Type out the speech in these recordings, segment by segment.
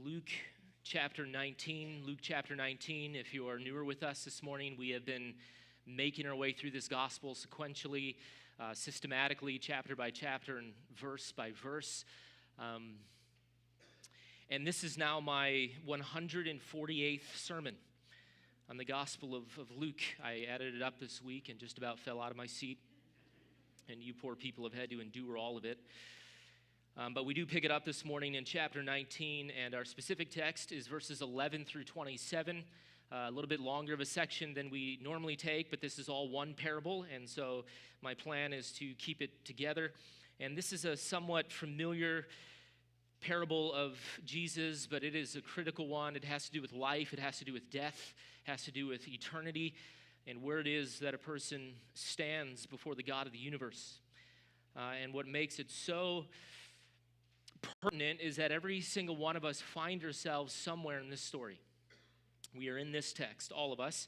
Luke chapter 19. Luke chapter 19, if you are newer with us this morning, we have been making our way through this gospel sequentially, systematically, chapter by chapter and verse by verse. And this is now my 148th sermon on the Gospel of Luke. I added it up this week and just about fell out of my seat. And you poor people have had to endure all of it. But we do pick it up this morning in chapter 19, and our specific text is verses 11 through 27. A little bit longer of a section than we normally take, but this is all one parable, and so my plan is to keep it together. And this is a somewhat familiar parable of Jesus, but it is a critical one. It has to do with life, it has to do with death, it has to do with eternity, and where it is that a person stands before the God of the universe. And what makes it so pertinent is that every single one of us find ourselves somewhere in this story. We are in this text, all of us.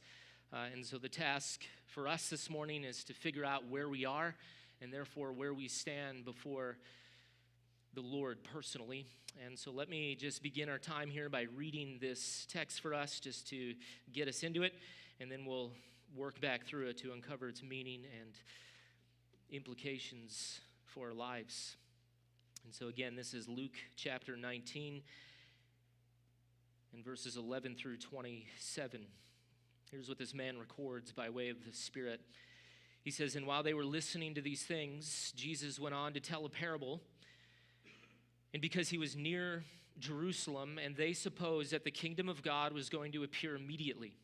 And so the task for us this morning is to figure out where we are and therefore where we stand before the Lord personally. And so let me just begin our time here by reading this text for us just to get us into it, and then we'll work back through it to uncover its meaning and implications for our lives. And so again, this is Luke chapter 19 and verses 11 through 27. Here's what this man records by way of the Spirit. He says, "And while they were listening to these things, Jesus went on to tell a parable. And because he was near Jerusalem, and they supposed that the kingdom of God was going to appear immediately.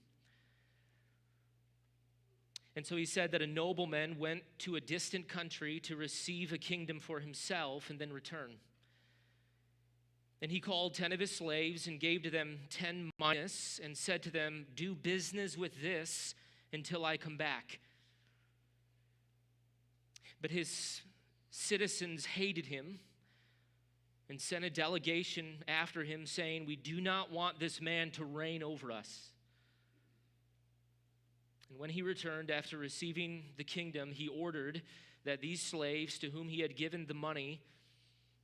And so he said that a nobleman went to a distant country to receive a kingdom for himself and then return. And he called 10 of his slaves and gave to them 10 minas and said to them, 'Do business with this until I come back.' But his citizens hated him and sent a delegation after him, saying, 'We do not want this man to reign over us.' And when he returned after receiving the kingdom, he ordered that these slaves to whom he had given the money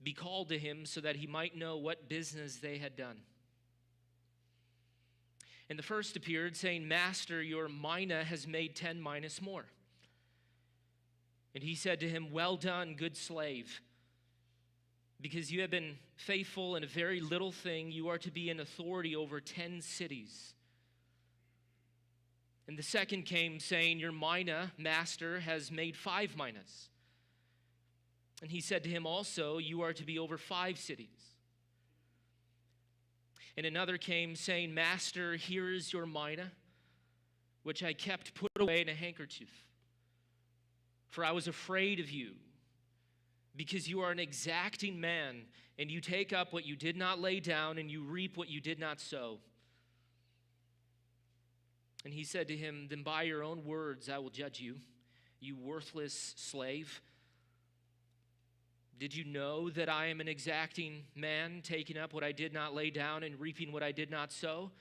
be called to him so that he might know what business they had done. And the first appeared, saying, 'Master, your mina has made 10 minas more.' And he said to him, 'Well done, good slave. Because you have been faithful in a very little thing, you are to be in authority over 10 cities.' And the second came, saying, 'Your mina, master, has made 5 minas.' And he said to him also, 'You are to be over 5 cities.' And another came, saying, 'Master, here is your mina, which I kept put away in a handkerchief. For I was afraid of you, because you are an exacting man, and you take up what you did not lay down, and you reap what you did not sow.' And he said to him, 'Then by your own words I will judge you, you worthless slave. Did you know that I am an exacting man, taking up what I did not lay down and reaping what I did not sow?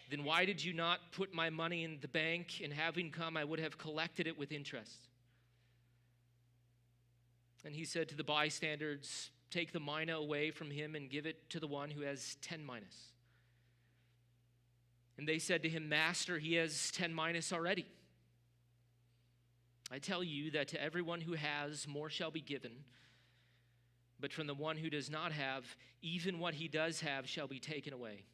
Then why did you not put my money in the bank, and having come I would have collected it with interest?' And he said to the bystanders, 'Take the mina away from him and give it to the one who has 10 minas.' And they said to him, 'Master, he has 10 minas already.' I tell you that to everyone who has, more shall be given. But from the one who does not have, even what he does have shall be taken away.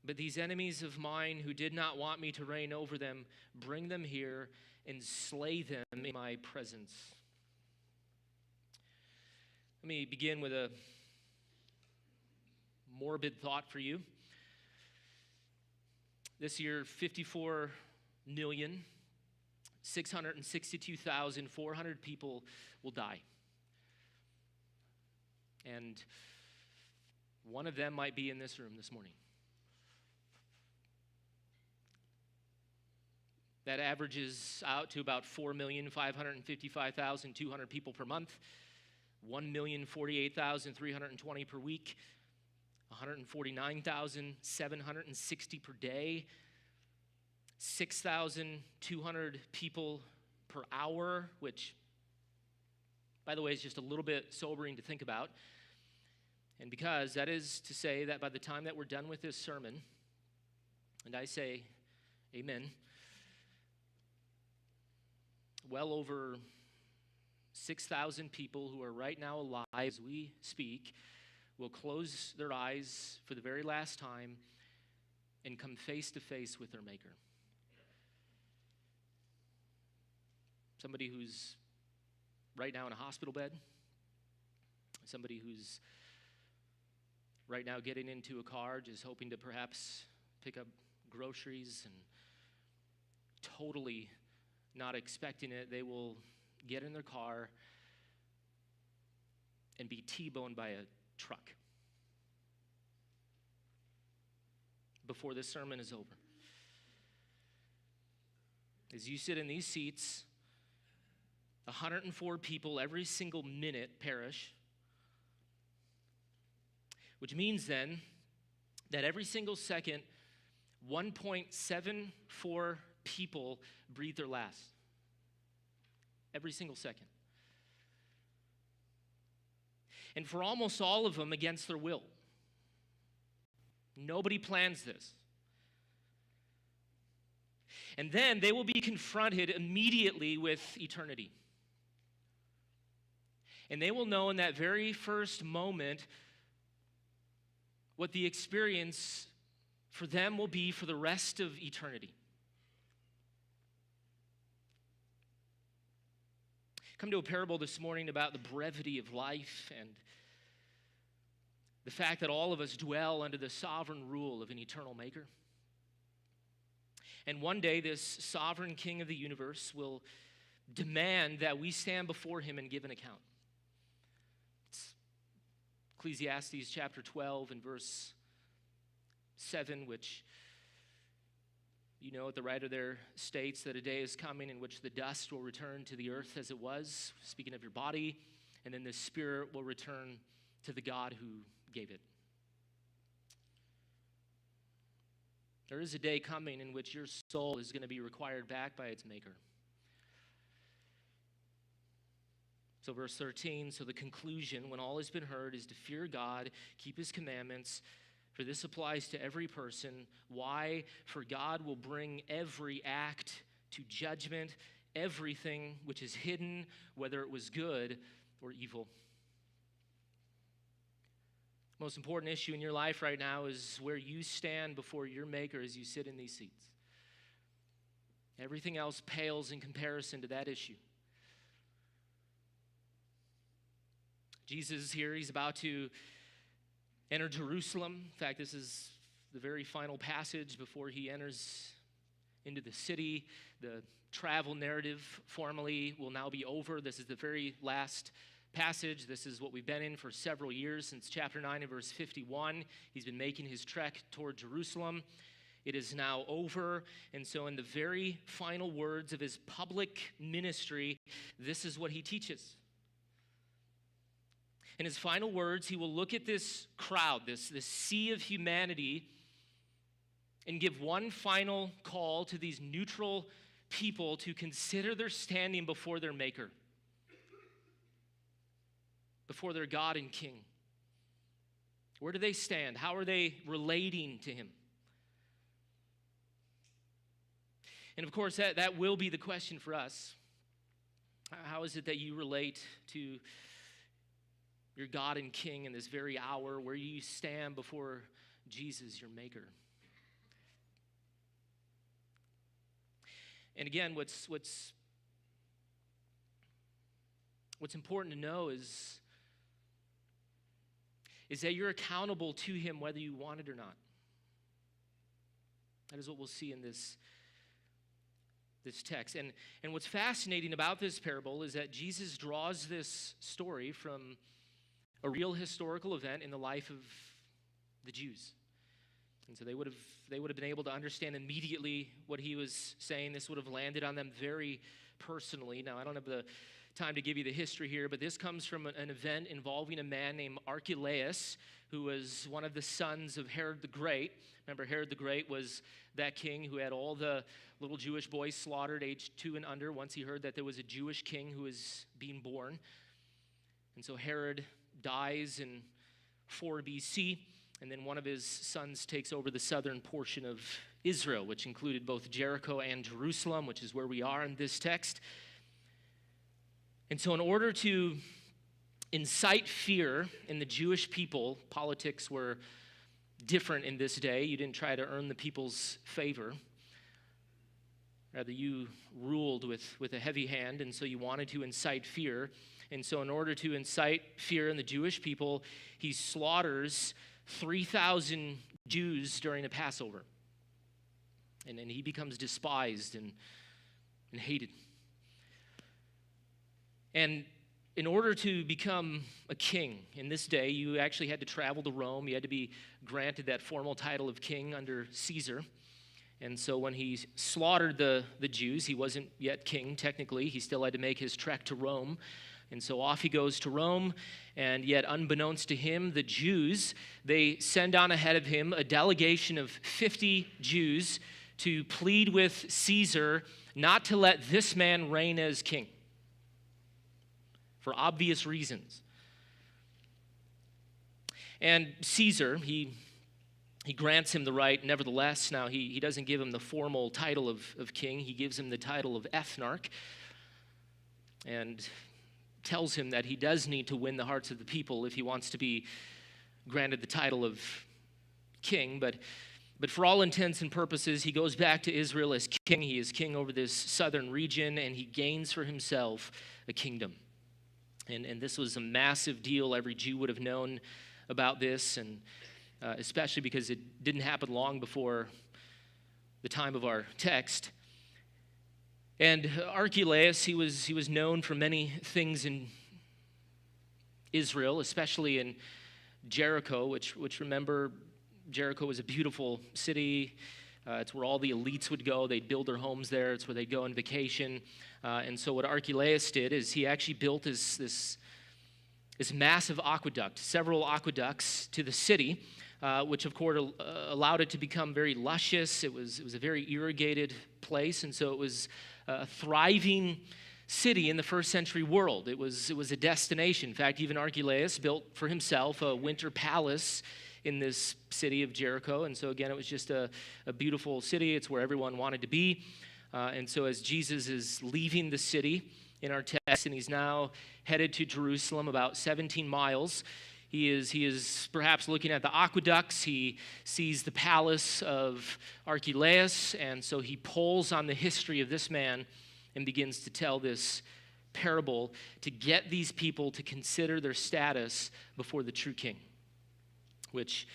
But these enemies of mine who did not want me to reign over them, bring them here and slay them in my presence.'" Let me begin with a morbid thought for you. This year, 54,662,400 people will die. And one of them might be in this room this morning. That averages out to about 4,555,200 people per month, 1,048,320 per week, 149,760 per day, 6,200 people per hour, which, by the way, is just a little bit sobering to think about. And because that is to say that by the time that we're done with this sermon, and I say amen, well over 6,000 people who are right now alive as we speak will close their eyes for the very last time and come face to face with their Maker. Somebody who's right now in a hospital bed, somebody who's right now getting into a car just hoping to perhaps pick up groceries and totally not expecting it, they will get in their car and be T-boned by a truck before this sermon is over. As you sit in these seats, 104 people every single minute perish, which means then that every single second, 1.74 people breathe their last. Every single second. And for almost all of them, against their will. Nobody plans this. And then they will be confronted immediately with eternity. And they will know in that very first moment what the experience for them will be for the rest of eternity. Come to a parable this morning about the brevity of life and the fact that all of us dwell under the sovereign rule of an eternal Maker. And one day this sovereign King of the universe will demand that we stand before him and give an account. It's Ecclesiastes chapter 12 and verse 7, which you know, the writer there states that a day is coming in which the dust will return to the earth as it was, speaking of your body, and then the spirit will return to the God who gave it. There is a day coming in which your soul is going to be required back by its Maker. So verse 13, so the conclusion, when all has been heard, is to fear God, keep his commandments, for this applies to every person. Why? For God will bring every act to judgment, everything which is hidden, whether it was good or evil. Most important issue in your life right now is where you stand before your Maker as you sit in these seats. Everything else pales in comparison to that issue. Jesus here, he's about to enter Jerusalem. In fact, this is the very final passage before he enters into the city. The travel narrative formally will now be over. This is the very last passage. This is what we've been in for several years, since chapter 9 and verse 51. He's been making his trek toward Jerusalem. It is now over. And so in the very final words of his public ministry, this is what he teaches. In his final words, he will look at this crowd, this sea of humanity, and give one final call to these neutral people to consider their standing before their Maker, before their God and King. Where do they stand? How are they relating to him? And of course, that will be the question for us. How is it that you relate to your God and King in this very hour? Where you stand before Jesus, your Maker? And again, what's important to know is that you're accountable to him whether you want it or not. That is what we'll see in this text. And what's fascinating about this parable is that Jesus draws this story from a real historical event in the life of the Jews. And so they would have been able to understand immediately what he was saying. This would have landed on them very personally. Now, I don't have the time to give you the history here, but this comes from an event involving a man named Archelaus, who was one of the sons of Herod the Great. Remember, Herod the Great was that king who had all the little Jewish boys slaughtered aged 2 and under once he heard that there was a Jewish king who was being born. And so Herod dies, and 4 BC, and then one of his sons takes over the southern portion of Israel, which included both Jericho and Jerusalem, which is where we are in this text. And so in order to incite fear in the Jewish people, politics were different in this day. You didn't try to earn the people's favor. Rather, you ruled with a heavy hand, and so you wanted to incite fear. And so in order to incite fear in the Jewish people, he slaughters 3,000 Jews during the Passover. And then he becomes despised and hated. And in order to become a king in this day, you actually had to travel to Rome. You had to be granted that formal title of king under Caesar. And so when he slaughtered the Jews, he wasn't yet king technically. He still had to make his trek to Rome. And so off he goes to Rome, and yet unbeknownst to him, the Jews, they send on ahead of him a delegation of 50 Jews to plead with Caesar not to let this man reign as king, for obvious reasons. And Caesar, he grants him the right nevertheless. Now, he doesn't give him the formal title of king. He gives him the title of ethnarch, and tells him that he does need to win the hearts of the people if he wants to be granted the title of king. But for all intents and purposes, he goes back to Israel as king. He is king over this southern region, and he gains for himself a kingdom. And this was a massive deal. Every Jew would have known about this, and especially because it didn't happen long before the time of our text. And Archelaus, he was known for many things in Israel, especially in Jericho, which remember, Jericho was a beautiful city. It's where all the elites would go. They'd build their homes there. It's where they'd go on vacation. And so what Archelaus did is he actually built this massive aqueduct, several aqueducts to the city, which of course allowed it to become very luscious. It was a very irrigated place, and so it was a thriving city in the first century world. It was a destination. In fact, even Archelaus built for himself a winter palace in this city of Jericho. And so again, it was just a beautiful city. It's where everyone wanted to be. And so as Jesus is leaving the city in our text, and he's now headed to Jerusalem, about 17 miles, he is perhaps looking at the aqueducts. He sees the palace of Archelaus, and so he pulls on the history of this man and begins to tell this parable to get these people to consider their status before the true king, which,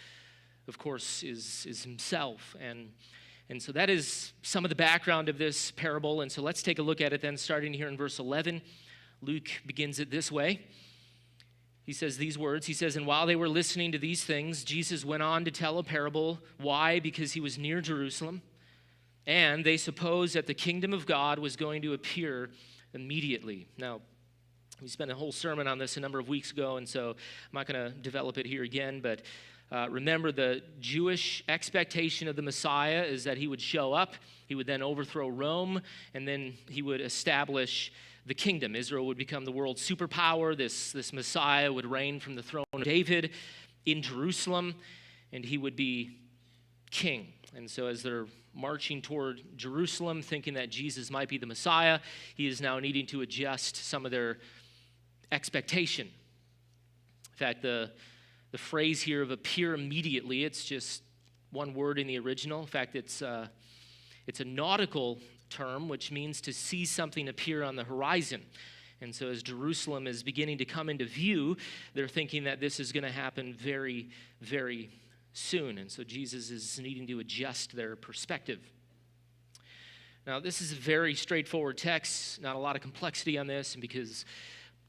of course, is himself. And so that is some of the background of this parable. And so let's take a look at it then, starting here in verse 11. Luke begins it this way. He says these words. He says, "And while they were listening to these things, Jesus went on to tell a parable." Why? Because he was near Jerusalem, and they supposed that the kingdom of God was going to appear immediately. Now, we spent a whole sermon on this a number of weeks ago, and so I'm not going to develop it here again, but remember, the Jewish expectation of the Messiah is that he would show up, he would then overthrow Rome, and then he would establish the kingdom. Israel would become the world's superpower. This Messiah would reign from the throne of David in Jerusalem, and he would be king. And so as they're marching toward Jerusalem, thinking that Jesus might be the Messiah, he is now needing to adjust some of their expectation. In fact, the phrase here of appear immediately, it's just one word in the original. In fact, it's a nautical term, which means to see something appear on the horizon. And so as Jerusalem is beginning to come into view, they're thinking that this is going to happen very, very soon. And so Jesus is needing to adjust their perspective. Now, this is a very straightforward text, not a lot of complexity on this, and because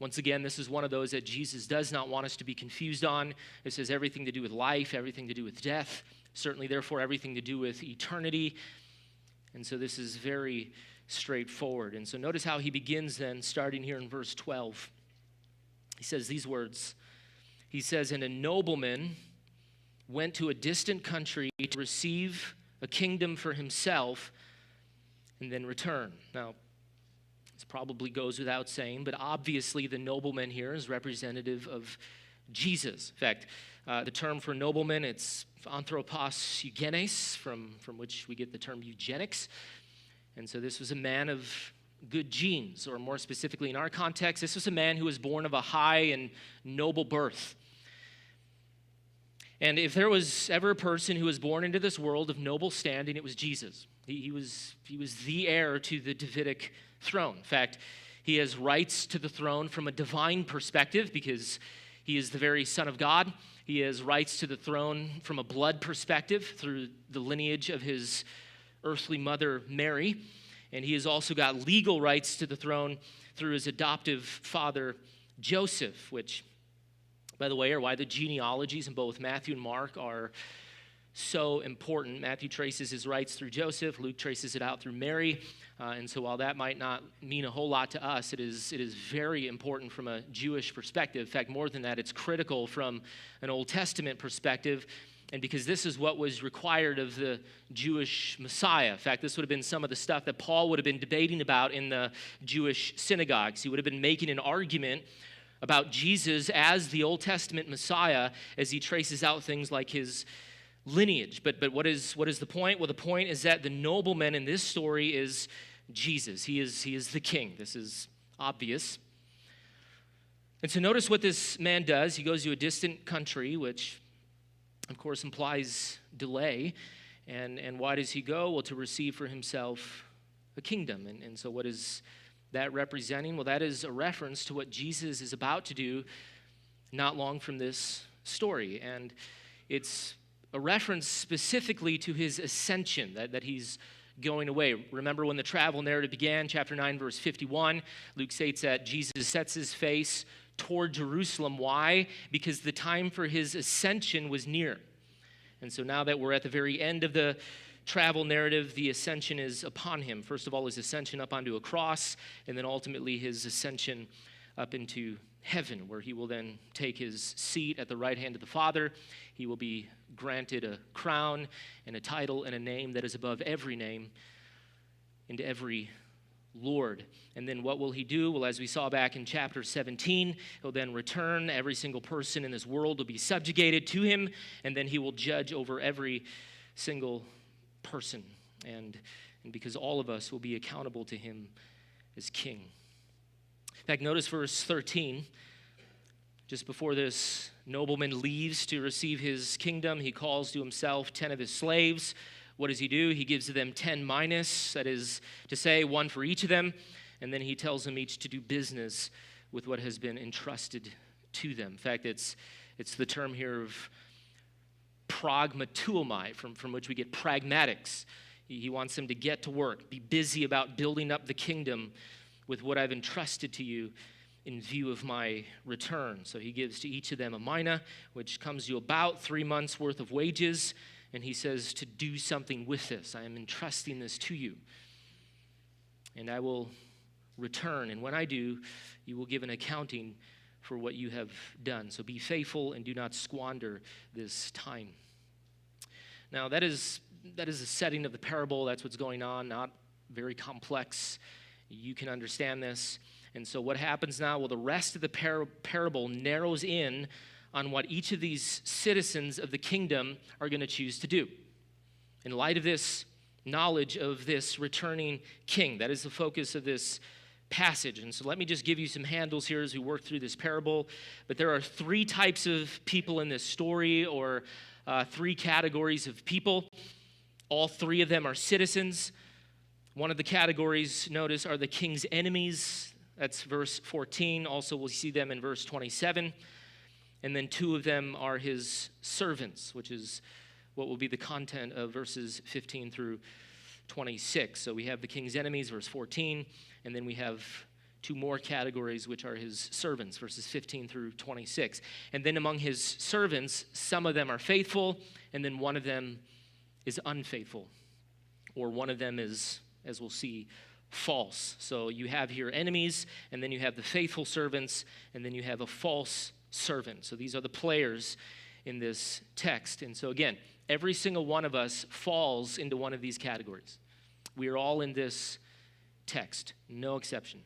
once again, this is one of those that Jesus does not want us to be confused on. This has everything to do with life, everything to do with death, certainly, therefore, everything to do with eternity. And so this is very straightforward. And so notice how he begins then, starting here in verse 12. He says these words. He says, "And a nobleman went to a distant country to receive a kingdom for himself and then return." Now, this probably goes without saying, but obviously the nobleman here is representative of Jesus. In fact, the term for nobleman, it's anthropos eugenes, from which we get the term eugenics. And so this was a man of good genes, or more specifically in our context, this was a man who was born of a high and noble birth. And if there was ever a person who was born into this world of noble standing, it was Jesus. He was the heir to the Davidic throne. In fact, he has rights to the throne from a divine perspective because he is the very Son of God. He has rights to the throne from a blood perspective through the lineage of his earthly mother, Mary. And he has also got legal rights to the throne through his adoptive father, Joseph, which, by the way, are why the genealogies in both Matthew and Mark are so important. Matthew traces his rights through Joseph. Luke traces it out through Mary. And so while that might not mean a whole lot to us, it is very important from a Jewish perspective. In fact, more than that, it's critical from an Old Testament perspective. And because this is what was required of the Jewish Messiah. In fact, this would have been some of the stuff that Paul would have been debating about in the Jewish synagogues. He would have been making an argument about Jesus as the Old Testament Messiah as he traces out things like his lineage. But what is the point? Well, the point is that the nobleman in this story is Jesus. He is the king. This is obvious. And so notice what this man does. He goes to a distant country, which of course implies delay. And why does he go? Well, to receive for himself a kingdom. And so what is that representing? Well, that is a reference to what Jesus is about to do not long from this story. And it's a reference specifically to his ascension, that he's going away. Remember when the travel narrative began, chapter 9, verse 51, Luke states that Jesus sets his face toward Jerusalem. Why? Because the time for his ascension was near. And so now that we're at the very end of the travel narrative, the ascension is upon him. First of all, his ascension up onto a cross, and then ultimately his ascension up into heaven, where he will then take his seat at the right hand of the Father. He will be granted a crown and a title and a name that is above every name and every Lord. And then what will he do? Well, as we saw back in chapter 17, he'll then return. Every single person in this world will be subjugated to him, and then he will judge over every single person. And because all of us will be accountable to him as king. In fact, notice verse 13. Just before this nobleman leaves to receive his kingdom, he calls to himself 10 of his slaves. What does he do? He gives them 10 minas, that is to say, one for each of them, and then he tells them each to do business with what has been entrusted to them. In fact, it's the term here of pragmatuomai, from which we get pragmatics. He wants them to get to work, be busy about building up the kingdom with what I've entrusted to you in view of my return. So he gives to each of them a mina, which comes to about 3 months' worth of wages, and he says to do something with this. I am entrusting this to you, and I will return. And when I do, you will give an accounting for what you have done. So be faithful and do not squander this time. Now, that is the setting of the parable. That's what's going on, not very complex. You can understand this. And so what happens now? Well, the rest of the parable narrows in on what each of these citizens of the kingdom are going to choose to do. In light of this knowledge of this returning king, that is the focus of this passage. And so let me just give you some handles here as we work through this parable. But there are 3 types of people in this story, or 3 categories of people. All 3 of them are citizens. One of the categories, notice, are the king's enemies. That's verse 14. Also, we'll see them in verse 27. And then 2 of them are his servants, which is what will be the content of verses 15 through 26. So we have the king's enemies, verse 14, and then we have 2 more categories, which are his servants, verses 15 through 26. And then among his servants, some of them are faithful, and then one of them is unfaithful, or one of them is, as we'll see, false. So you have here enemies, and then you have the faithful servants, and then you have a false servant. So these are the players in this text. And so again, every single one of us falls into one of these categories. We are all in this text, no exception.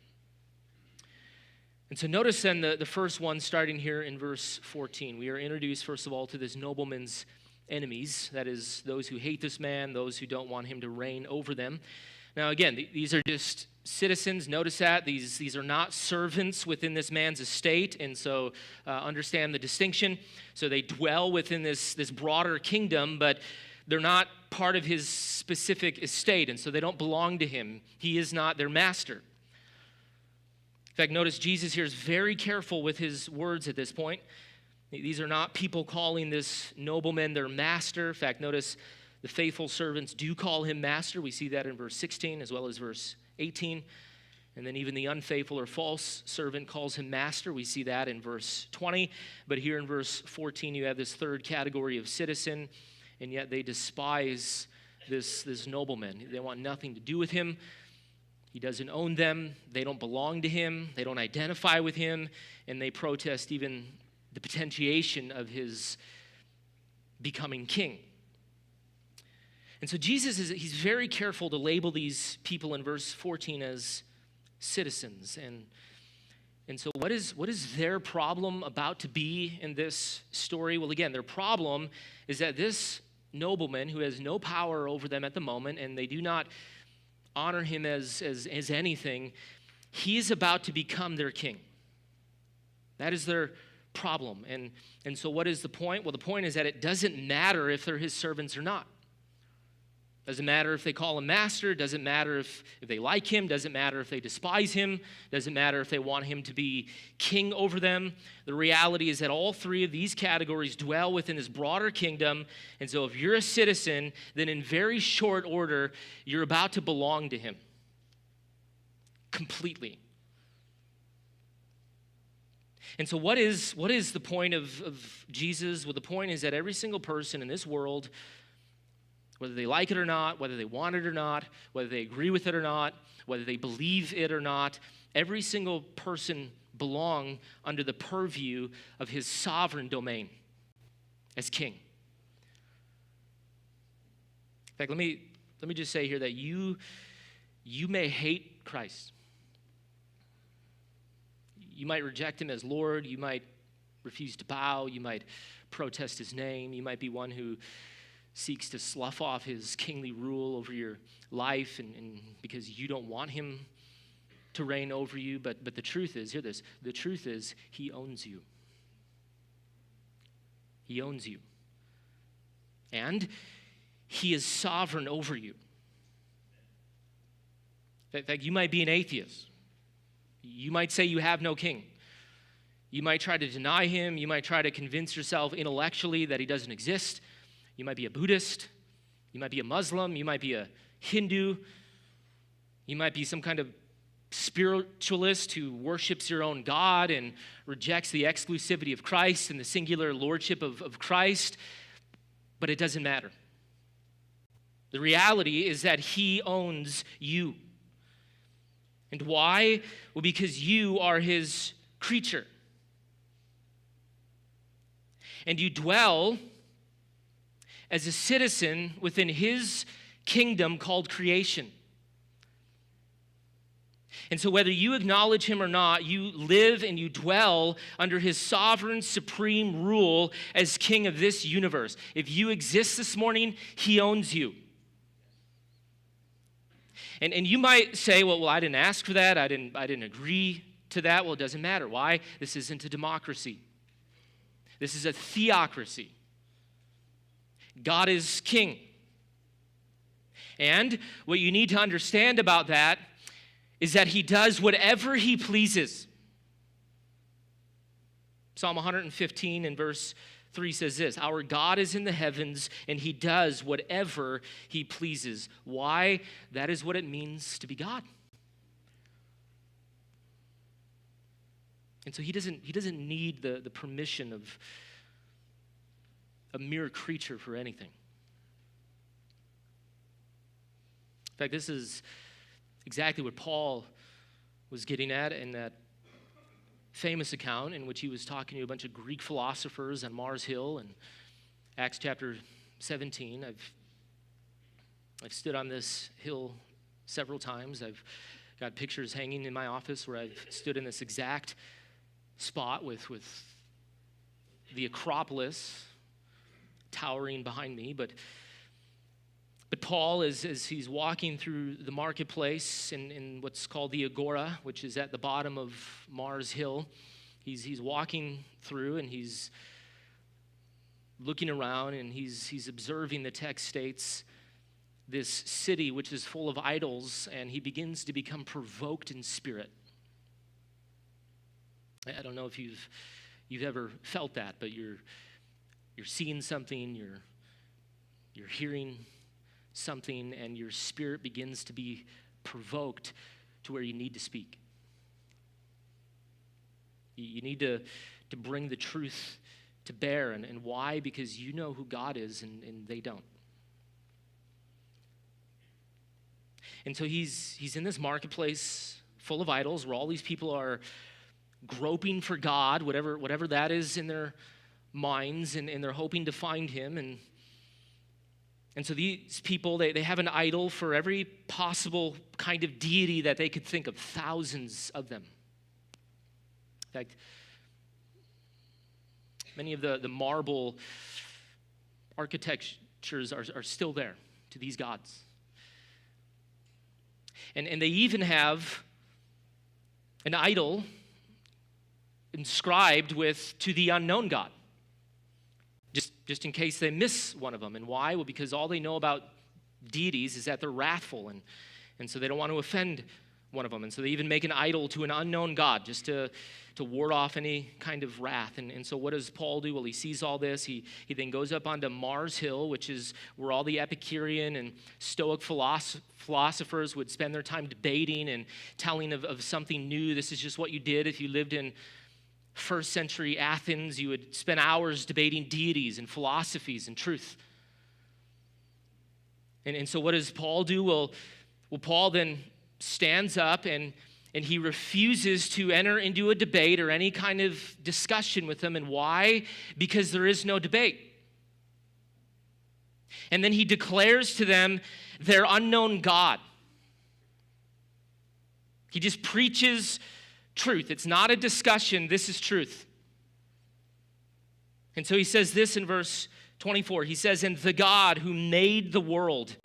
And so notice then the first one starting here in verse 14. We are introduced, first of all, to this nobleman's enemies. That is, those who hate this man, those who don't want him to reign over them. Now, again, these are just citizens. Notice that. These are not servants within this man's estate. And so understand the distinction. So they dwell within this broader kingdom, but they're not part of his specific estate. And so they don't belong to him. He is not their master. In fact, notice Jesus here is very careful with his words at this point. These are not people calling this nobleman their master. In fact, notice the faithful servants do call him master. We see that in verse 16 as well as verse 18. And then even the unfaithful or false servant calls him master. We see that in verse 20. But here in verse 14, you have this third category of citizen, and yet they despise this nobleman. They want nothing to do with him. He doesn't own them. They don't belong to him. They don't identify with him. And they protest even the potentiation of his becoming king. And so Jesus he's very careful to label these people in verse 14 as citizens. And so what is their problem about to be in this story? Well, again, their problem is that this nobleman who has no power over them at the moment, and they do not honor him as anything, he is about to become their king. That is their problem. And so what is the point? Well, the point is that it doesn't matter if they're his servants or not. Doesn't matter if they call him master. Doesn't matter if they like him. Doesn't matter if they despise him. Doesn't matter if they want him to be king over them. The reality is that all three of these categories dwell within his broader kingdom. And so if you're a citizen, then in very short order, you're about to belong to him completely. And so what is the point of Jesus? Well, the point is that every single person in this world, whether they like it or not, whether they want it or not, whether they agree with it or not, whether they believe it or not, every single person belong under the purview of his sovereign domain as king. In fact, let me just say here that you may hate Christ. You might reject him as Lord. You might refuse to bow. You might protest his name. You might be one who seeks to slough off his kingly rule over your life and because you don't want him to reign over you. But the truth is, hear this, the truth is he owns you. He owns you. And he is sovereign over you. In fact, you might be an atheist. You might say you have no king. You might try to deny him. You might try to convince yourself intellectually that he doesn't exist. You might be a Buddhist. You might be a Muslim. You might be a Hindu. You might be some kind of spiritualist who worships your own God and rejects the exclusivity of Christ and the singular lordship of Christ. But it doesn't matter. The reality is that he owns you. And why? Well, because you are his creature. And you dwell as a citizen within his kingdom called creation. And so whether you acknowledge him or not, you live and you dwell under his sovereign, supreme rule as king of this universe. If you exist this morning, he owns you. And you might say, well, I didn't ask for that. I didn't agree to that. Well, it doesn't matter. Why? This isn't a democracy. This is a theocracy. God is king. And what you need to understand about that is that he does whatever he pleases. Psalm 115 and verse 3 says this, our God is in the heavens and he does whatever he pleases. Why? That is what it means to be God. And so he doesn't need the permission of a mere creature for anything. In fact, this is exactly what Paul was getting at in that famous account in which he was talking to a bunch of Greek philosophers on Mars Hill in Acts chapter 17. I've stood on this hill several times. I've got pictures hanging in my office where I've stood in this exact spot with the Acropolis towering behind me, but Paul, as he's walking through the marketplace in what's called the Agora, which is at the bottom of Mars Hill, he's walking through and he's looking around and he's observing, the text states, this city which is full of idols, and he begins to become provoked in spirit. I don't know if you've ever felt that, but you're seeing something, you're hearing something, and your spirit begins to be provoked to where you need to speak. You need to bring the truth to bear. And why? Because you know who God is and they don't. And so he's in this marketplace full of idols where all these people are groping for God, whatever that is in their minds, and they're hoping to find him. And so these people, they have an idol for every possible kind of deity that they could think of, thousands of them. In fact, many of the marble architectures are still there to these gods. And they even have an idol inscribed with "to the unknown God," just in case they miss one of them. And why? Well, because all they know about deities is that they're wrathful, and so they don't want to offend one of them. And so they even make an idol to an unknown God just to ward off any kind of wrath. And so what does Paul do? Well, he sees all this. He then goes up onto Mars Hill, which is where all the Epicurean and Stoic philosophers would spend their time debating and telling of something new. This is just what you did if you lived in first century Athens. You would spend hours debating deities and philosophies and truth. And so what does Paul do? Well, Paul then stands up and he refuses to enter into a debate or any kind of discussion with them. And why? Because there is no debate. And then he declares to them their unknown God. He just preaches truth. It's not a discussion. This is truth. And so he says this in verse 24. He says, "And the God who made the world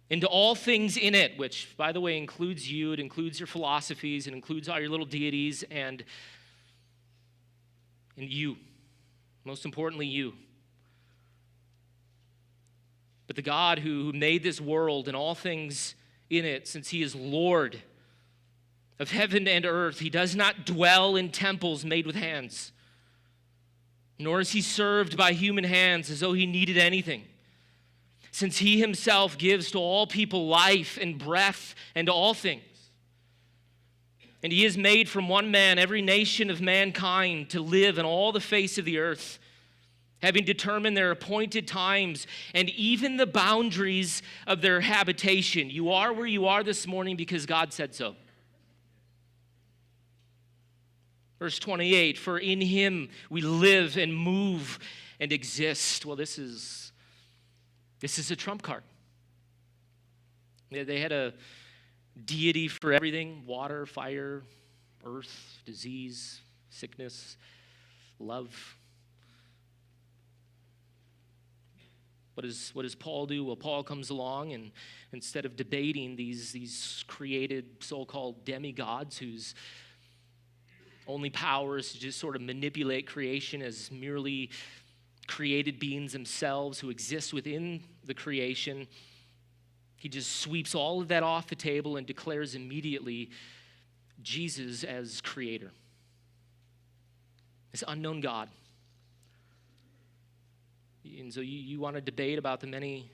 and all things in it," which, by the way, includes you, it includes your philosophies, it includes all your little deities, and you, most importantly, you. But the God who made this world and all things in it, since he is Lord of heaven and earth, he does not dwell in temples made with hands, nor is he served by human hands as though he needed anything, since he himself gives to all people life and breath and all things. And he has made from one man every nation of mankind to live on all the face of the earth, having determined their appointed times and even the boundaries of their habitation. You are where you are this morning because God said so. Verse 28, "For in him we live and move and exist." Well, this is a trump card. They had a deity for everything: water, fire, earth, disease, sickness, love. What does Paul do? Well, Paul comes along, and instead of debating these created so-called demigods whose only power is to just sort of manipulate creation as merely created beings themselves who exist within the creation, he just sweeps all of that off the table and declares immediately Jesus as creator, this unknown God. And so you want to debate about the many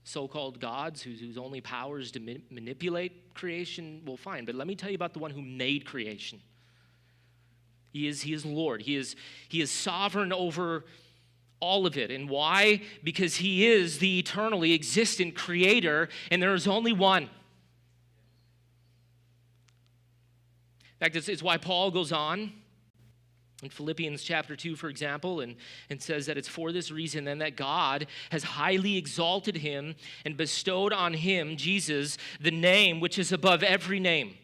so-called gods whose only power is to manipulate creation? Well, fine, but let me tell you about the one who made creation. He is Lord. He is sovereign over all of it. And why? Because he is the eternally existent creator, and there is only one. In fact, it's why Paul goes on in Philippians chapter 2, for example, and says that it's for this reason then that God has highly exalted him and bestowed on him, Jesus, the name which is above every name.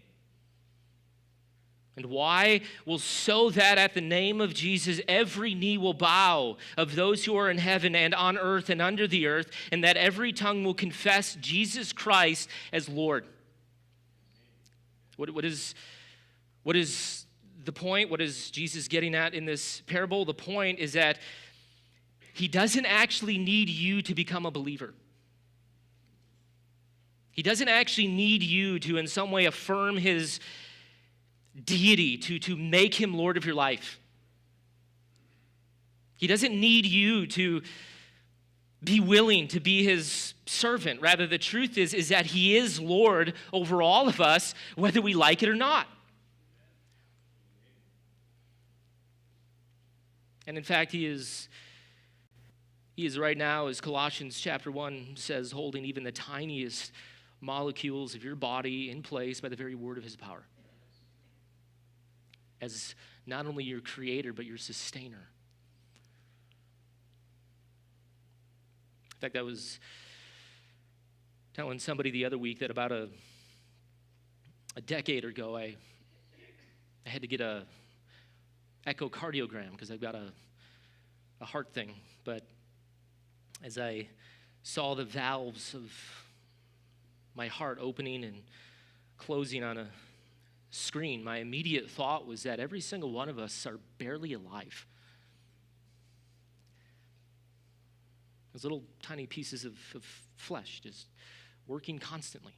And why? Well, so that at the name of Jesus, every knee will bow of those who are in heaven and on earth and under the earth, and that every tongue will confess Jesus Christ as Lord. What is the point? What is Jesus getting at in this parable? The point is that he doesn't actually need you to become a believer. He doesn't actually need you to in some way affirm his deity, to make him Lord of your life. He doesn't need you to be willing to be his servant. Rather, the truth is that he is Lord over all of us, whether we like it or not. And in fact, he is right now, as Colossians chapter 1 says, holding even the tiniest molecules of your body in place by the very word of his power. As not only your creator, but your sustainer. In fact, I was telling somebody the other week that about a decade ago, I had to get a echocardiogram because I've got a heart thing. But as I saw the valves of my heart opening and closing on a screen, my immediate thought was that every single one of us are barely alive. Those little tiny pieces of flesh just working constantly.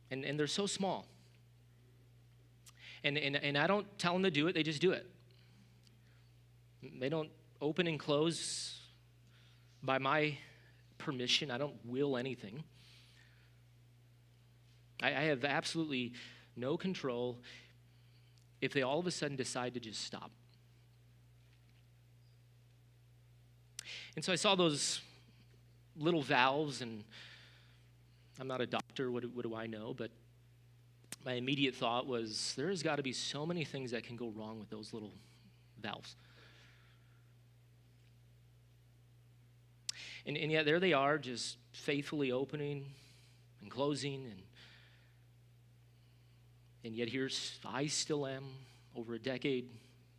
And they're so small. And I don't tell them to do it, they just do it. They don't open and close by my permission. I don't will anything. I have absolutely no control if they all of a sudden decide to just stop. And so I saw those little valves, and I'm not a doctor, what do I know? But my immediate thought was, there's got to be so many things that can go wrong with those little valves. And yet there they are, just faithfully opening and closing, and yet I still am over a decade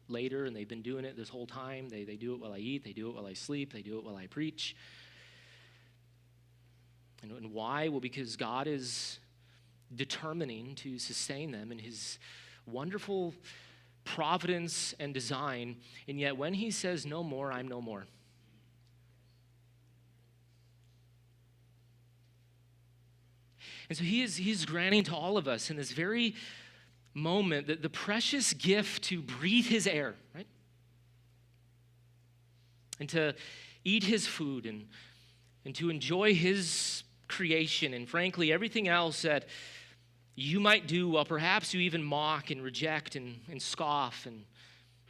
later, and they've been doing it this whole time. They do it while I eat, they do it while I sleep, they do it while I preach. And why? Well, because God is determining to sustain them in his wonderful providence and design, and yet when he says no more, I'm no more. And so he is granting to all of us in this very moment that the precious gift to breathe his air, right? And to eat his food and to enjoy his creation and frankly everything else that you might do while perhaps you even mock and reject and scoff and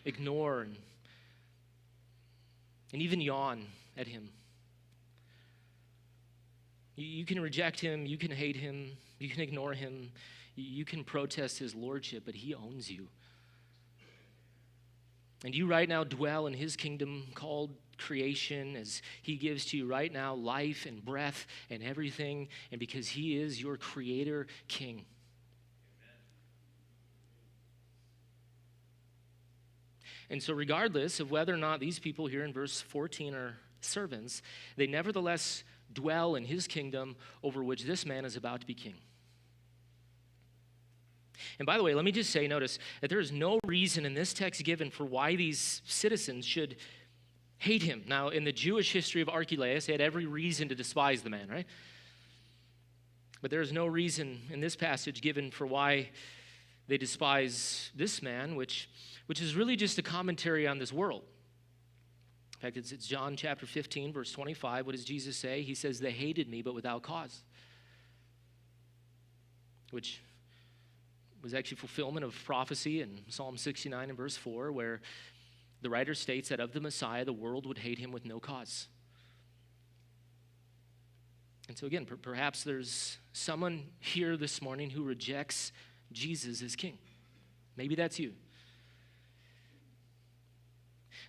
ignore and even yawn at him. You can reject him, you can hate him, you can ignore him, you can protest his lordship, but he owns you. And you right now dwell in his kingdom called creation as he gives to you right now life and breath and everything, and because he is your creator king. And so regardless of whether or not these people here in verse 14 are servants, they nevertheless dwell in his kingdom over which this man is about to be king. And by the way, let me just say, notice that there is no reason in this text given for why these citizens should hate him. Now, in the Jewish history of Archelaus, they had every reason to despise the man, right? But there is no reason in this passage given for why they despise this man, which is really just a commentary on this world. In fact, it's John chapter 15, verse 25. What does Jesus say? He says, they hated me, but without cause. Which was actually fulfillment of prophecy in Psalm 69 and verse 4, where the writer states that of the Messiah, the world would hate him with no cause. And so again, perhaps there's someone here this morning who rejects Jesus as king. Maybe that's you.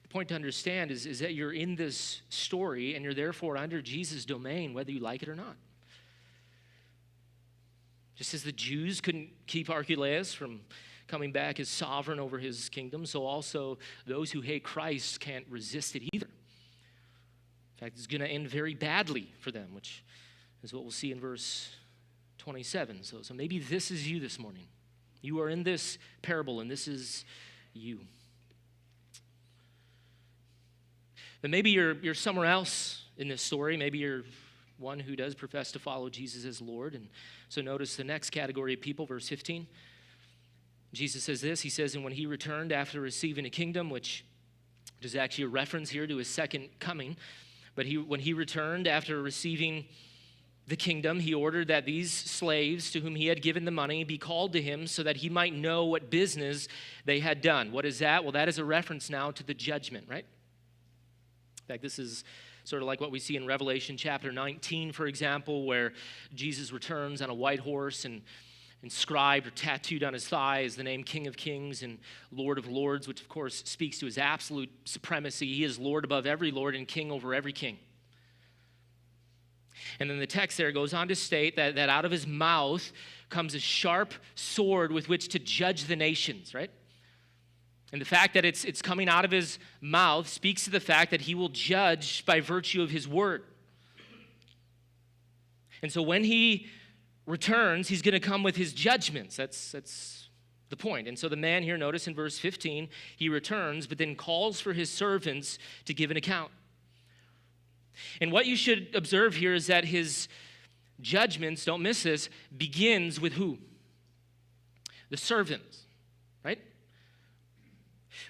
The point to understand is that you're in this story and you're therefore under Jesus' domain, whether you like it or not. Just as the Jews couldn't keep Archelaus from coming back as sovereign over his kingdom, so also those who hate Christ can't resist it either. In fact, it's going to end very badly for them, which is what we'll see in verse 27. So maybe this is you this morning. You are in this parable, and this is you. But maybe you're somewhere else in this story. Maybe you're one who does profess to follow Jesus as Lord. And so notice the next category of people, verse 15. Jesus says this. He says, and when he returned after receiving a kingdom, which is actually a reference here to his second coming, but when he returned after receiving the kingdom, he ordered that these slaves to whom he had given the money be called to him so that he might know what business they had done. What is that? Well, that is a reference now to the judgment, right? In fact, this is sort of like what we see in Revelation chapter 19, for example, where Jesus returns on a white horse and inscribed or tattooed on his thigh is the name King of Kings and Lord of Lords, which of course speaks to his absolute supremacy. He is Lord above every Lord and King over every king. And then the text there goes on to state that out of his mouth comes a sharp sword with which to judge the nations, right? And the fact that it's coming out of his mouth speaks to the fact that he will judge by virtue of his word. And so when he returns, he's going to come with his judgments. That's the point. And so the man here, notice in verse 15, he returns, but then calls for his servants to give an account. And what you should observe here is that his judgments, don't miss this, begins with who? The servants, right?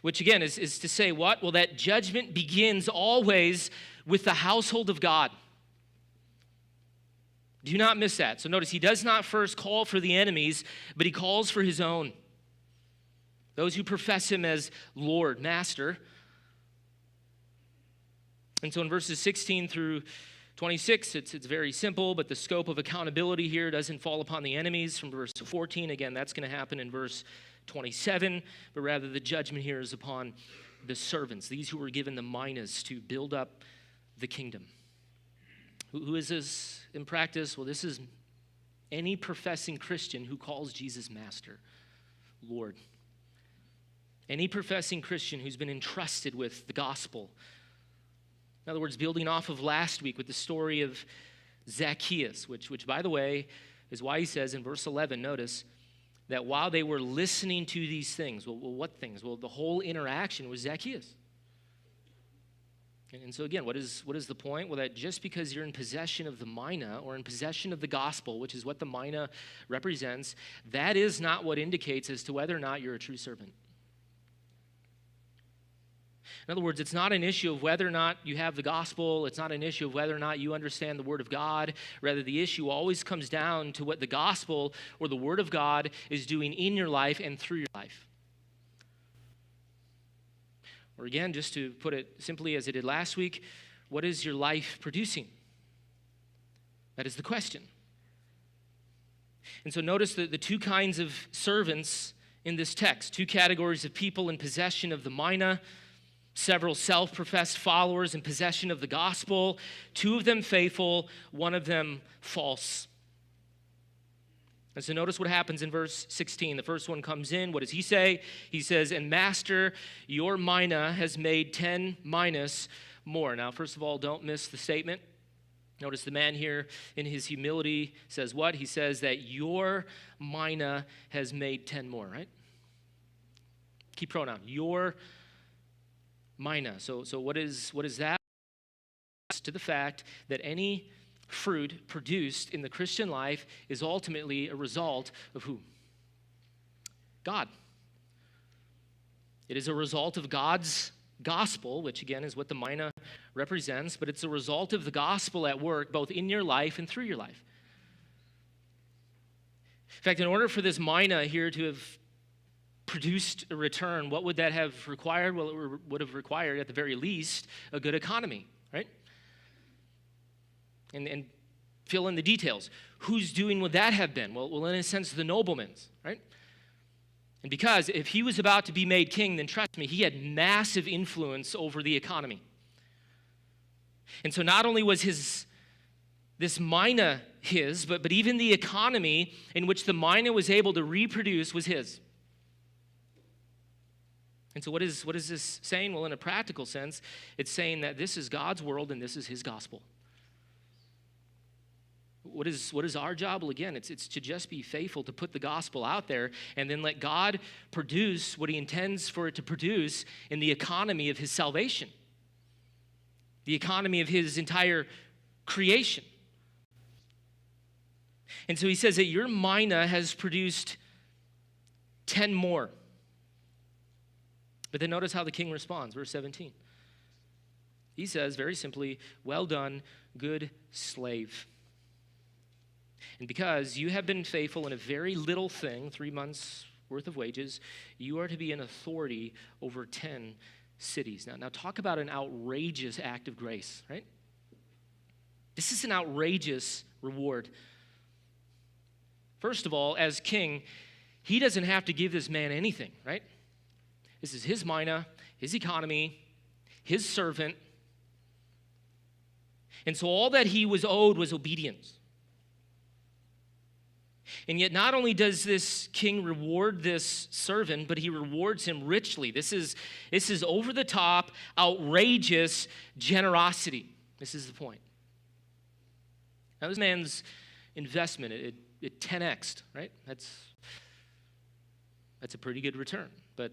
Which again is to say what? Well, that judgment begins always with the household of God. Do not miss that. So notice he does not first call for the enemies, but he calls for his own. Those who profess him as Lord, Master. And so in verses 16 through 26, it's very simple, but the scope of accountability here doesn't fall upon the enemies. From verse 14, again, that's going to happen in verse 27, but rather the judgment here is upon the servants, these who were given the minas to build up the kingdom. Who is this in practice? Well, this is any professing Christian who calls Jesus Master, Lord. Any professing Christian who's been entrusted with the gospel. In other words, building off of last week with the story of Zacchaeus, which by the way, is why he says in verse 11, notice, that while they were listening to these things, well, what things? Well, the whole interaction was Zacchaeus. And so again, what is the point? Well, that just because you're in possession of the mina or in possession of the gospel, which is what the mina represents, that is not what indicates as to whether or not you're a true servant. In other words, it's not an issue of whether or not you have the gospel. It's not an issue of whether or not you understand the word of God. Rather, the issue always comes down to what the gospel or the word of God is doing in your life and through your life. Or again, just to put it simply as it did last week, what is your life producing? That is the question. And so notice the two kinds of servants in this text, two categories of people in possession of the mina, several self-professed followers in possession of the gospel, two of them faithful, one of them false. And so notice what happens in verse 16. The first one comes in. What does he say? He says, and master, your mina has made 10 minas more. Now, first of all, don't miss the statement. Notice the man here in his humility says what? He says that your mina has made 10 more, right? Key pronoun, your mina. So what is that? It's to the fact that any fruit produced in the Christian life is ultimately a result of who? God. It is a result of God's gospel, which again is what the mina represents, but it's a result of the gospel at work both in your life and through your life. In fact, in order for this mina here to have produced a return, what would that have required? Well, it would have required, at the very least, a good economy, right? And fill in the details. Whose doing would that have been? Well, in a sense, the nobleman's, right? And because if he was about to be made king, then trust me, he had massive influence over the economy. And so not only was this mina his, but even the economy in which the mina was able to reproduce was his. And so what is this saying? Well, in a practical sense, it's saying that this is God's world and this is his gospel. What is our job? Well, again, it's to just be faithful, to put the gospel out there, and then let God produce what he intends for it to produce in the economy of his salvation, the economy of his entire creation. And so he says that your mina has produced 10 more. But then notice how the king responds, verse 17. He says very simply, "Well done, good slave. And because you have been faithful in a very little thing, 3 months worth of wages, you are to be an authority over 10 cities." Now talk about an outrageous act of grace, right? This is an outrageous reward. First of all, as king, he doesn't have to give this man anything, right? This is his mina, his economy, his servant. And so all that he was owed was obedience. And yet not only does this king reward this servant, but he rewards him richly. This is over the top, outrageous generosity. This is the point. Now this man's investment, it 10x'd, right? That's a pretty good return. But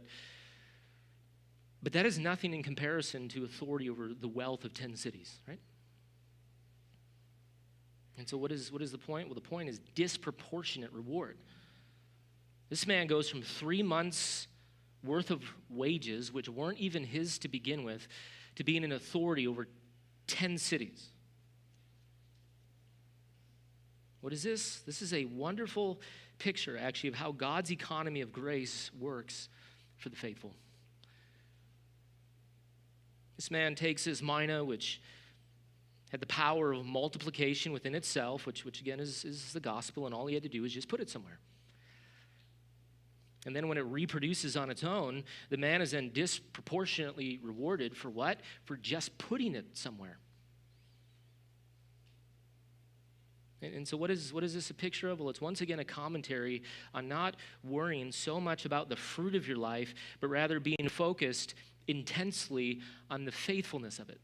that is nothing in comparison to authority over the wealth of 10 cities, right? And so what is the point? Well, the point is disproportionate reward. This man goes from 3 months worth of wages, which weren't even his to begin with, to being an authority over 10 cities. What is this? This is a wonderful picture, actually, of how God's economy of grace works for the faithful. This man takes his mina, which had the power of multiplication within itself, which again is the gospel, and all he had to do is just put it somewhere. And then when it reproduces on its own, the man is then disproportionately rewarded for what? For just putting it somewhere. And so what is this a picture of? Well, it's once again a commentary on not worrying so much about the fruit of your life, but rather being focused intensely on the faithfulness of it.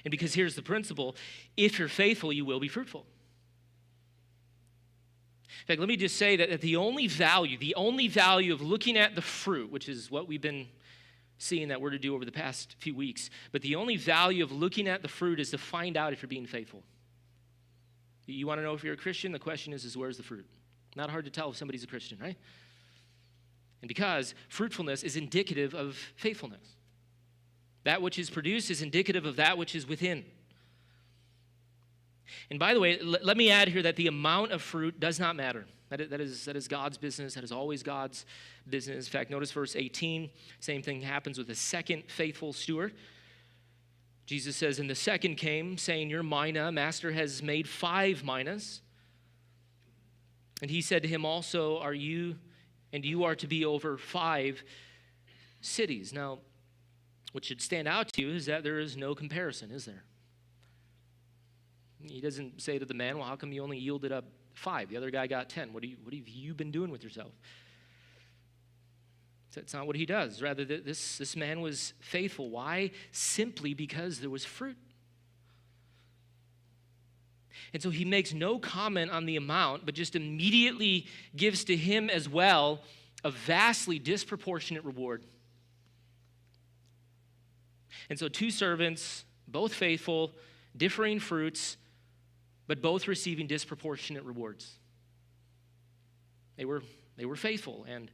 And because here's the principle, if you're faithful, you will be fruitful. In fact, let me just say that the only value of looking at the fruit, which is what we've been seeing that we're to do over the past few weeks, but the only value of looking at the fruit is to find out if you're being faithful. You want to know if you're a Christian? The question is where's the fruit? Not hard to tell if somebody's a Christian, right? And because fruitfulness is indicative of faithfulness. That which is produced is indicative of that which is within. And by the way, let me add here that the amount of fruit does not matter. That is God's business. That is always God's business. In fact, notice verse 18. Same thing happens with the second faithful steward. Jesus says, "And the second came, saying, 'Your mina, master has made 5 minas.' And he said to him also, 'Are you, and you are to be over 5 cities.'" Now, what should stand out to you is that there is no comparison, is there? He doesn't say to the man, "Well, how come you only yielded up 5? The other guy got 10. What have you been doing with yourself?" That's not what he does. Rather, this man was faithful. Why? Simply because there was fruit. And so he makes no comment on the amount, but just immediately gives to him as well a vastly disproportionate reward. And so 2 servants, both faithful, differing fruits, but both receiving disproportionate rewards. They were faithful, and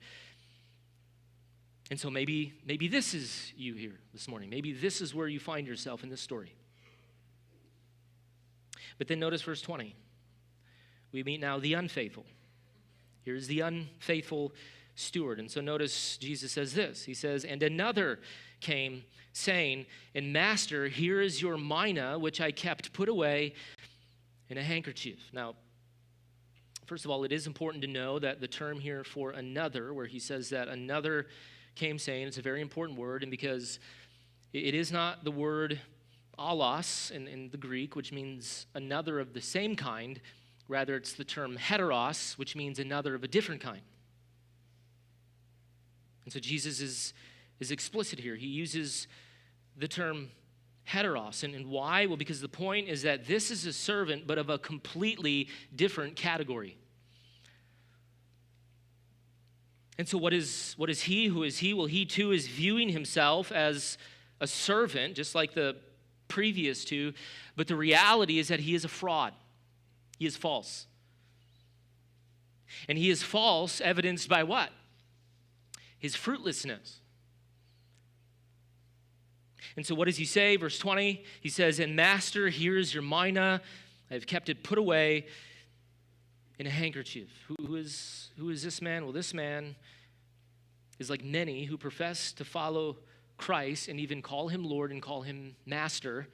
so maybe this is you here this morning. Maybe this is where you find yourself in this story. But then notice verse 20. We meet now the unfaithful. Here's the unfaithful steward. And so notice Jesus says this. He says, "And another came, saying, 'And master, here is your mina, which I kept put away in a handkerchief.'" Now, first of all, it is important to know that the term here for another, where he says that another came saying, it's a very important word, and because it is not the word allos in the Greek, which means another of the same kind. Rather, it's the term heteros, which means another of a different kind. And so Jesus is explicit here. He uses the term heteros. And why? Well, because the point is that this is a servant, but of a completely different category. And so what is he? Who is he? Well, he too is viewing himself as a servant, just like the previous two. But the reality is that he is a fraud. He is false. And he is false, evidenced by what? His fruitlessness. And so what does he say? Verse 20, he says, "And master, here is your mina. I have kept it put away in a handkerchief." Who is this man? Well, this man is like many who profess to follow Christ and even call him Lord and call him Master.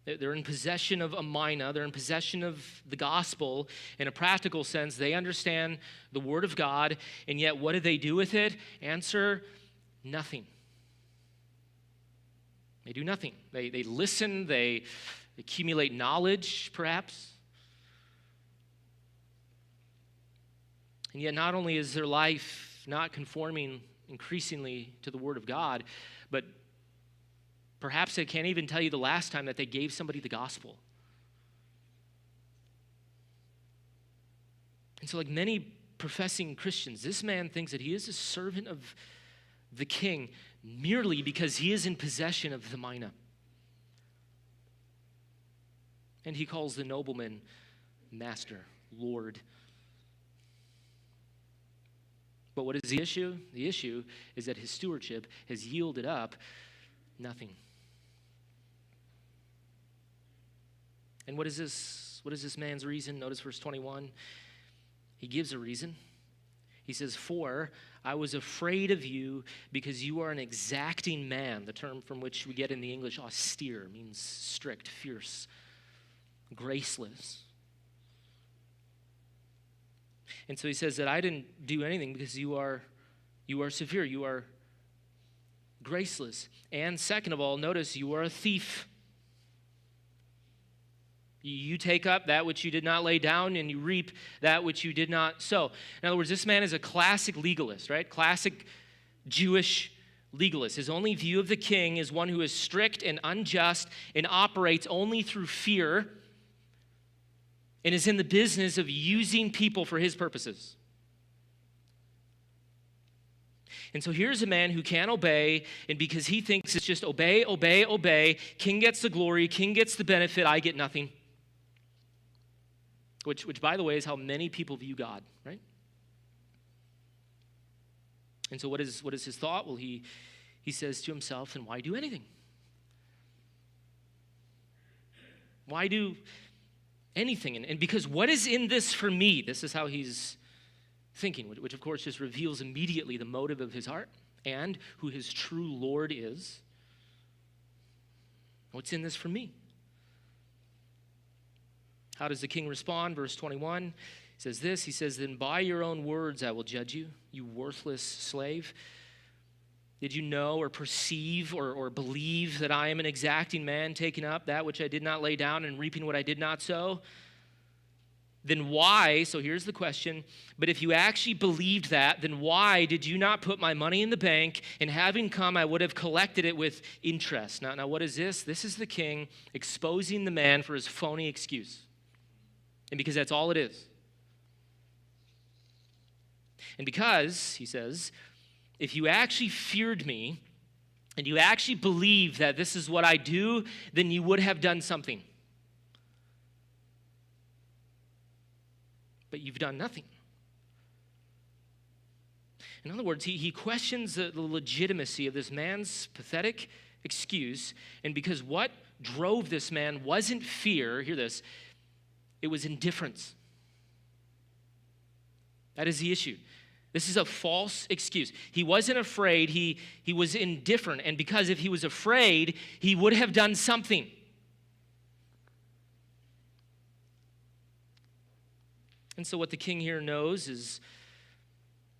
They're in possession of a mina. They're in possession of the gospel. In a practical sense, they understand the word of God, and yet what do they do with it? Answer, nothing. They do nothing. They listen. They accumulate knowledge, perhaps. And yet not only is their life not conforming increasingly to the Word of God, but perhaps they can't even tell you the last time that they gave somebody the gospel. And so like many professing Christians, this man thinks that he is a servant of the king merely because he is in possession of the mina. And he calls the nobleman Master, Lord. But what is the issue? The issue is that his stewardship has yielded up nothing. And what is this man's reason? Notice verse 21. He gives a reason. He says, "For I was afraid of you because you are an exacting man." The term from which we get in the English austere means strict, fierce, graceless. And so he says that I didn't do anything because you are severe, you are graceless. And second of all, notice you are a thief. You take up that which you did not lay down, and you reap that which you did not sow. In other words, this man is a classic legalist, right? Classic Jewish legalist. His only view of the king is one who is strict and unjust and operates only through fear and is in the business of using people for his purposes. And so here's a man who can't obey, and because he thinks it's just obey, obey, obey, king gets the glory, king gets the benefit, I get nothing. Which, by the way, is how many people view God, right? And so what is his thought? Well, he says to himself, "And why do anything? Why do anything? And because what is in this for me?" This is how he's thinking, which of course just reveals immediately the motive of his heart and who his true Lord is. What's in this for me? How does the king respond? Verse 21 says this. He says, "Then by your own words I will judge you, you worthless slave. Did you know or perceive or believe that I am an exacting man, taking up that which I did not lay down and reaping what I did not sow? Then why," so here's the question, "but if you actually believed that, then why did you not put my money in the bank, and having come, I would have collected it with interest?" Now what is this? This is the king exposing the man for his phony excuse. And because that's all it is. And because, he says, if you actually feared me, and you actually believe that this is what I do, then you would have done something. But you've done nothing. In other words, he questions the legitimacy of this man's pathetic excuse, and because what drove this man wasn't fear, hear this, it was indifference. That is the issue. This is a false excuse. He wasn't afraid, he was indifferent, and because if he was afraid, he would have done something. And so what the king here knows is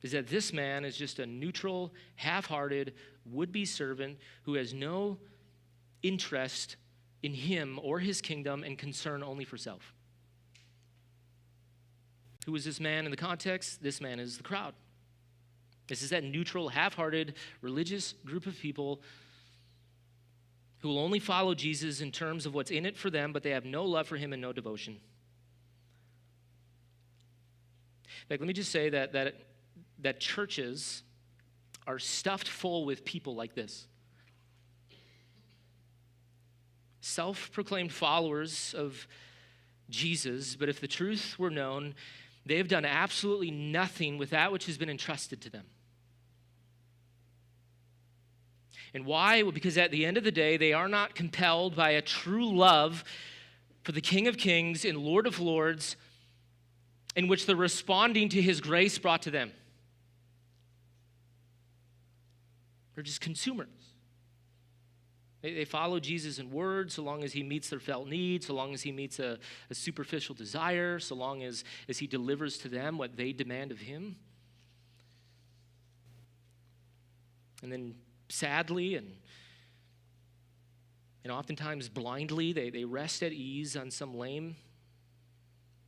that this man is just a neutral, half-hearted, would-be servant who has no interest in him or his kingdom and concern only for self. Who is this man in the context? This man is the crowd. This is that neutral, half-hearted, religious group of people who will only follow Jesus in terms of what's in it for them, but they have no love for him and no devotion. In fact, let me just say that churches are stuffed full with people like this. Self-proclaimed followers of Jesus, but if the truth were known, they have done absolutely nothing with that which has been entrusted to them. And why? Well, because at the end of the day, they are not compelled by a true love for the King of Kings and Lord of Lords, in which they're responding to his grace brought to them. They're just consumers. They follow Jesus in word so long as he meets their felt needs, so long as he meets a superficial desire, so long as he delivers to them what they demand of him. And then sadly and oftentimes blindly, they rest at ease on some lame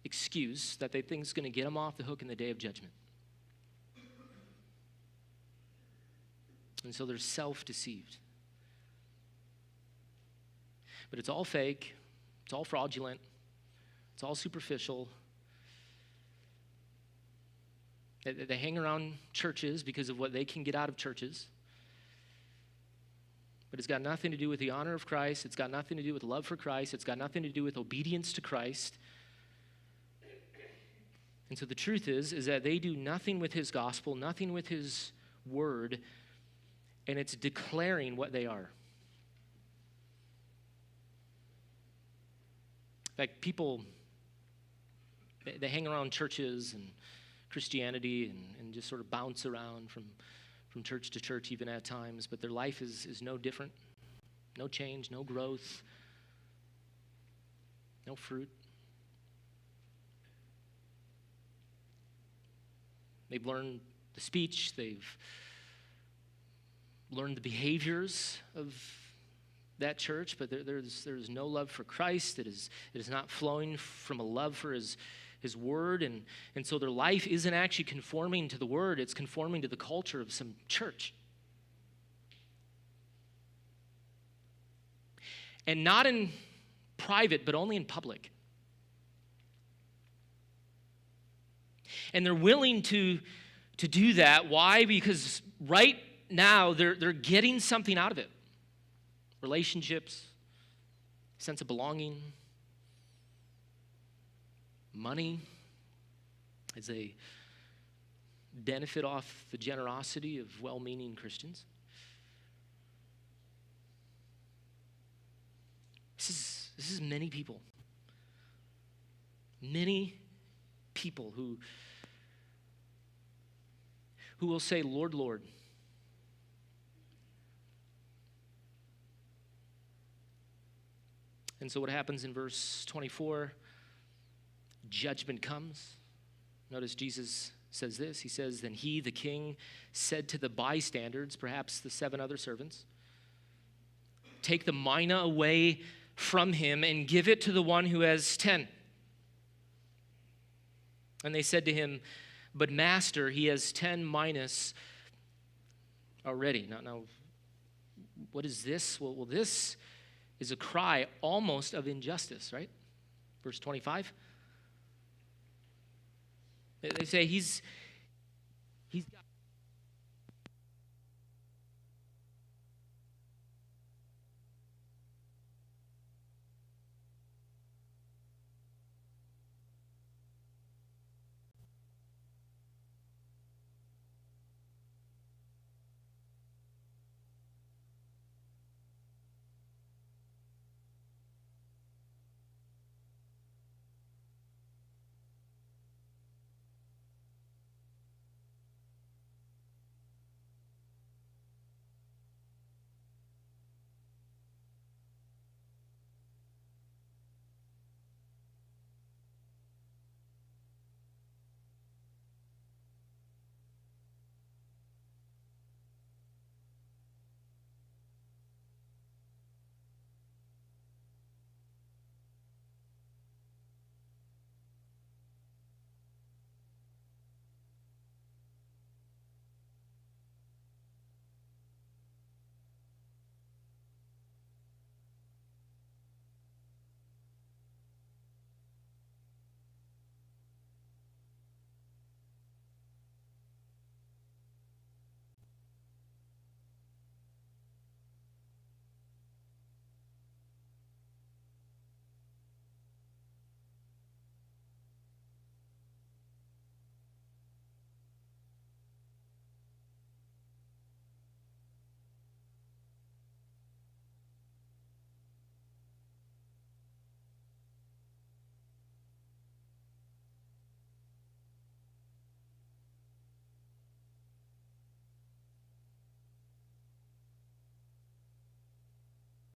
excuse that they think is going to get them off the hook in the day of judgment. And so they're self-deceived. But it's all fake, it's all fraudulent, it's all superficial. They hang around churches because of what they can get out of churches. But it's got nothing to do with the honor of Christ. It's got nothing to do with love for Christ. It's got nothing to do with obedience to Christ. And so the truth is that they do nothing with his gospel, nothing with his word, and it's declaring what they are. In fact, people, they hang around churches and Christianity and just sort of bounce around from church to church even at times, but their life is no different. No change, no growth, no fruit. They've learned the speech, they've learned the behaviors of that church, but there's no love for Christ. It is not flowing from a love for his word, and so their life isn't actually conforming to the word, it's conforming to the culture of some church. And not in private, but only in public. And they're willing to do that. Why? Because right now they're getting something out of it. Relationships, sense of belonging, money, as they benefit off the generosity of well-meaning Christians. This is many people. Many people who will say, Lord, Lord. And so what happens in verse 24? Judgment comes. Notice Jesus says this. He says, then he, the king, said to the bystanders, perhaps the 7 other servants, take the mina away from him and give it to the one who has 10. And they said to him, but master, he has 10 minas already. Now, what is this? Well, this is a cry almost of injustice, right? Verse 25. They say